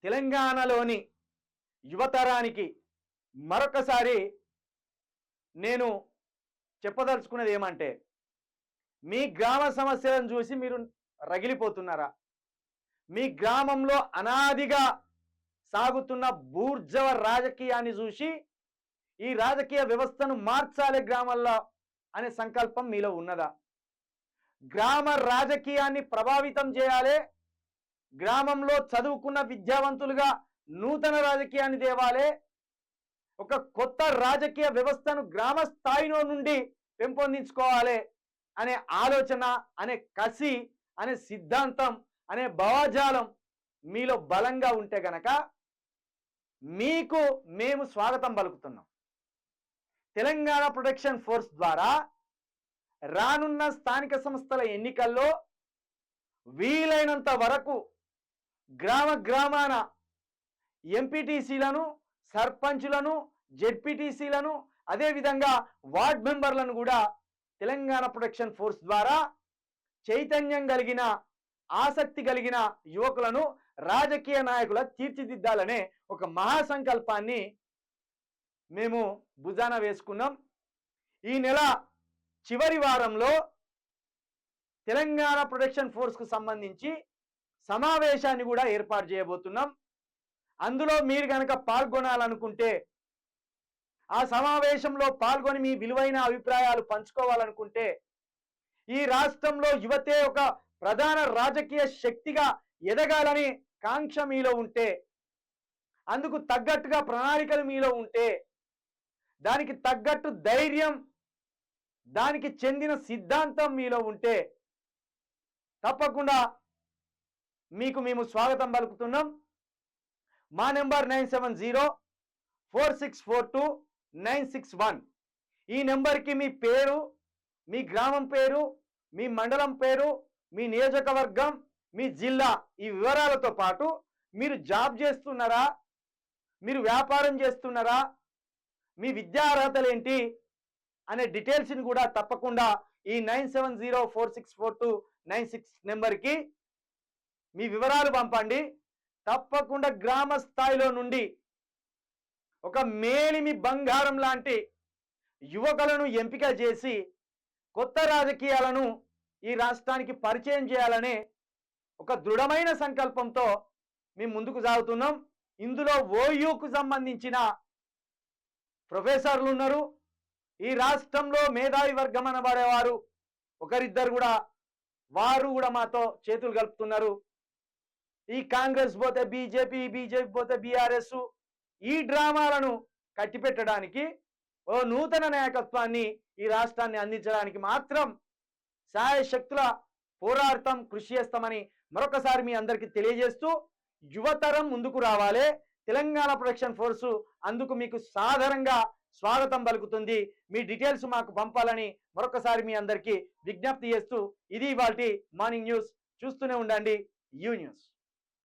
తెలంగాణలోని యువతరానికి మరొకసారి నేను చెప్పదలుచుకున్నది ఏమంటే, మీ గ్రామ సమస్యలను చూసి మీరు రగిలిపోతున్నారా? మీ గ్రామంలో అనాదిగా సాగుతున్న బూర్జవ రాజకీయాన్ని చూసి ఈ రాజకీయ వ్యవస్థను మార్చాలి గ్రామాల్లో అనే సంకల్పం మీలో ఉన్నదా? గ్రామ రాజకీయాన్ని ప్రభావితం చేయాలి, గ్రామంలో చదువుకున్న విద్యావంతులుగా నూతన రాజకీయాన్ని తేవాలి, ఒక కొత్త రాజకీయ వ్యవస్థను గ్రామ స్థాయిలో నుండి పెంపొందించుకోవాలి అనే ఆలోచన, అనే కసి, అనే సిద్ధాంతం, అనే భావజాలం మీలో బలంగా ఉంటే గనక మీకు మేము స్వాగతం పలుకుతున్నాం. తెలంగాణ ప్రొటెక్షన్ ఫోర్స్ ద్వారా రానున్న స్థానిక సంస్థల ఎన్నికల్లో వీలైనంత వరకు గ్రామాన ఎంపీటీసీలను, సర్పంచులను, జెడ్పీటీసీలను, అదేవిధంగా వార్డ్ మెంబర్లను కూడా తెలంగాణ ప్రొటెక్షన్ ఫోర్స్ ద్వారా చైతన్యం కలిగిన, ఆసక్తి కలిగిన యువకులను రాజకీయ నాయకుల తీర్చిదిద్దాలనే ఒక మహాసంకల్పాన్ని మేము భుజాన వేసుకున్నాం. ఈ నెల చివరి వారంలో తెలంగాణ ప్రొటెక్షన్ ఫోర్స్కు సంబంధించి సమావేశాన్ని కూడా ఏర్పాటు చేయబోతున్నాం. అందులో మీరు కనుక పాల్గొనాలనుకుంటే, ఆ సమావేశంలో పాల్గొని మీ విలువైన అభిప్రాయాలు పంచుకోవాలనుకుంటే, ఈ రాష్ట్రంలో యువతే ఒక ప్రధాన రాజకీయ శక్తిగా ఎదగాలని కాంక్ష మీలో ఉంటే, అందుకు తగ్గట్టుగా ప్రణాళికలు మీలో ఉంటే, దానికి తగ్గట్టు ధైర్యం, దానికి చెందిన సిద్ధాంతం మీలో ఉంటే తప్పకుండా మీకు మేము స్వాగతం పలుకుతున్నాం. మా నెంబర్ 9704642961. ఈ నెంబర్కి మీ పేరు, మీ గ్రామం పేరు, మీ మండలం పేరు, మీ నియోజకవర్గం, మీ జిల్లా, ఈ వివరాలతో పాటు మీరు జాబ్ చేస్తున్నారా, మీరు వ్యాపారం చేస్తున్నారా, మీ విద్యా అర్హతలు ఏంటి అనే డీటెయిల్స్ని కూడా తప్పకుండా ఈ 9704642961 నెంబర్కి మీ వివరాలు పంపండి. తప్పకుండా గ్రామ స్థాయిలో నుండి ఒక మేలిమి బంగారం లాంటి యువకులను ఎంపిక చేసి కొత్త రాజకీయాలను ఈ రాష్ట్రానికి పరిచయం చేయాలనే ఒక దృఢమైన సంకల్పంతో మేము ముందుకు సాగుతున్నాం. ఇందులో ఓయూకు సంబంధించిన ప్రొఫెసర్లు ఉన్నారు. ఈ రాష్ట్రంలో మేధావి వర్గం అనబడేవారు ఒకరిద్దరు కూడా, వారు కూడా మాతో చేతులు కలుపుతున్నారు. ఈ కాంగ్రెస్ పోతే బీజేపీ, బీజేపీ పోతే బీఆర్ఎస్, ఈ డ్రామాలను కట్టిపెట్టడానికి ఓ నూతన నాయకత్వాన్ని ఈ రాష్ట్రాన్ని అందించడానికి మాత్రం శాయశక్తుల పోరాడతాం, కృషి చేస్తామని మరొకసారి మీ అందరికీ తెలియజేస్తూ, యువతరం ముందుకు రావాలి. తెలంగాణ ప్రొటెక్షన్ ఫోర్సు అందుకు మీకు సాదరంగా స్వాగతం పలుకుతుంది. మీ డీటెయిల్స్ మాకు పంపాలని మరొకసారి మీ అందరికీ విజ్ఞప్తి చేస్తూ, ఇది ఇవాల్టి మార్నింగ్ న్యూస్. చూస్తూనే ఉండండి యూ న్యూస్.